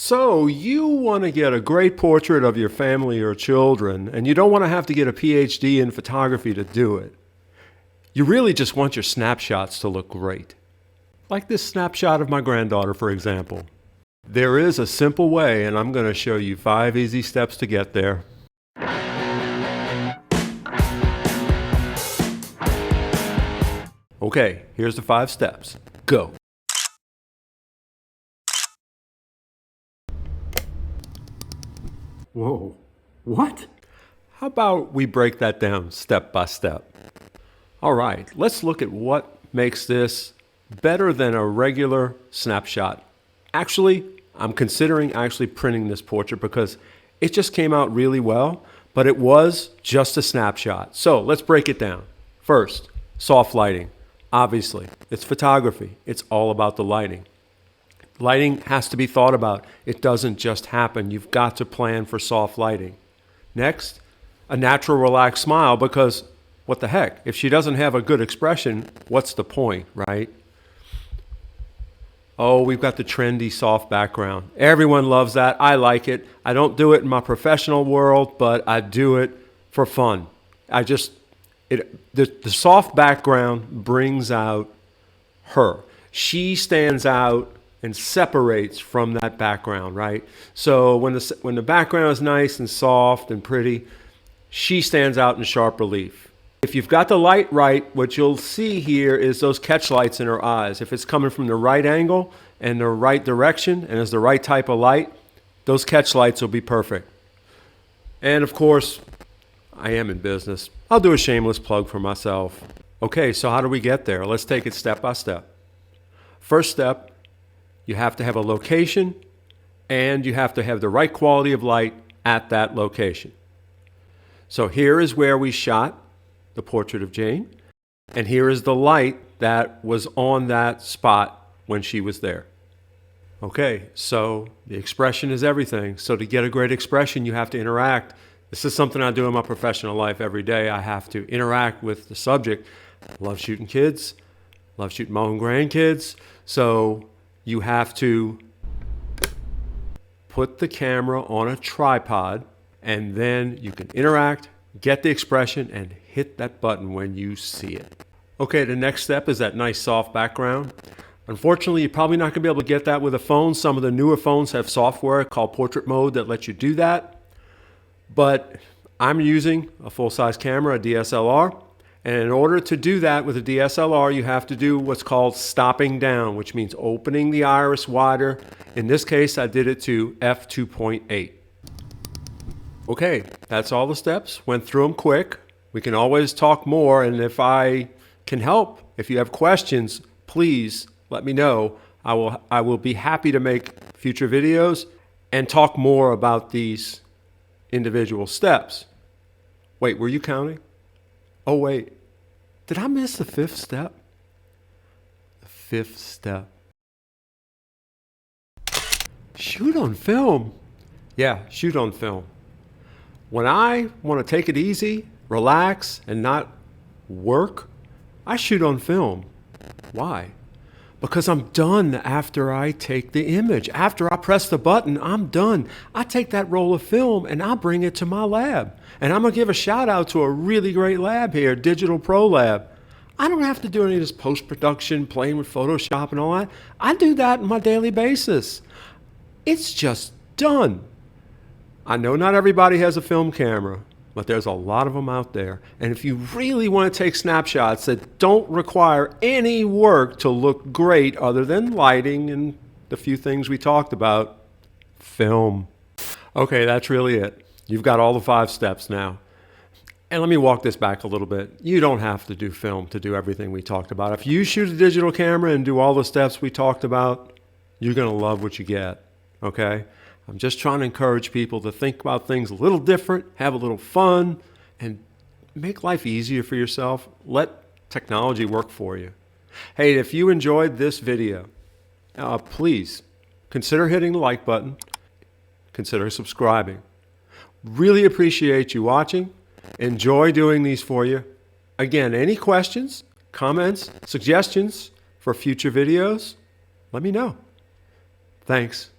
So you want to get a great portrait of your family or children, and you don't want to have to get a PhD in photography to do it. You really just want your snapshots to look great. Like this snapshot of my granddaughter, for example. There is a simple way, and I'm going to show you 5 easy steps to get there. Okay, here's the 5 steps. Go. Whoa, what? How about we break that down step by step? All right, let's look at what makes this better than a regular snapshot. Actually, I'm considering actually printing this portrait because it just came out really well, but it was just a snapshot. So let's break it down. First, soft lighting. Obviously, it's photography. It's all about the lighting. Lighting has to be thought about. It doesn't just happen. You've got to plan for soft lighting. Next, a natural relaxed smile, because what the heck? If she doesn't have a good expression, what's the point, right? Oh, we've got the trendy soft background. Everyone loves that. I like it. I don't do it in my professional world, but I do it for fun. The soft background brings out her. She stands out and separates from that background, right? So when the background is nice and soft and pretty, she stands out in sharp relief. If you've got the light right, what you'll see here is those catch lights in her eyes. If it's coming from the right angle and the right direction and is the right type of light, those catch lights will be perfect. And of course, I am in business. I'll do a shameless plug for myself. Okay, so how do we get there? Let's take it step by step. First step, you have to have a location and you have to have the right quality of light at that location. So here is where we shot the portrait of Jane, and here is the light that was on that spot when she was there. Okay, so the expression is everything. So to get a great expression, you have to interact. This is something I do in my professional life every day. I have to interact with the subject. I love shooting kids, love shooting my own grandkids. So you have to put the camera on a tripod, and then you can interact, get the expression, and hit that button when you see it. Okay, the next step is that nice soft background. Unfortunately, you're probably not going to be able to get that with a phone. Some of the newer phones have software called Portrait Mode that lets you do that. But I'm using a full-size camera, a DSLR. And in order to do that with a DSLR, you have to do what's called stopping down, which means opening the iris wider. In this case, I did it to f2.8. Okay, that's all the steps. Went through them quick. We can always talk more, and if I can help, if you have questions, please let me know. I will be happy to make future videos and talk more about these individual steps. Wait, were you counting? Oh, wait. Did I miss the 5th step? The 5th step. Shoot on film. Yeah, shoot on film. When I want to take it easy, relax, and not work, I shoot on film. Why? Because I'm done after I take the image. After I press the button, I'm done. I take that roll of film and I bring it to my lab. And I'm going to give a shout out to a really great lab here, Digital Pro Lab. I don't have to do any of this post-production, playing with Photoshop and all that. I do that on my daily basis. It's just done. I know not everybody has a film camera, but there's a lot of them out there. And if you really want to take snapshots that don't require any work to look great other than lighting and the few things we talked about, film. Okay, that's really it. You've got all the 5 steps now. And let me walk this back a little bit. You don't have to do film to do everything we talked about. If you shoot a digital camera and do all the steps we talked about, you're going to love what you get, okay? I'm just trying to encourage people to think about things a little different, have a little fun, and make life easier for yourself. Let technology work for you. Hey, if you enjoyed this video, please consider hitting the like button. Consider subscribing. Really appreciate you watching. Enjoy doing these for you. Again, any questions, comments, suggestions for future videos, let me know. Thanks.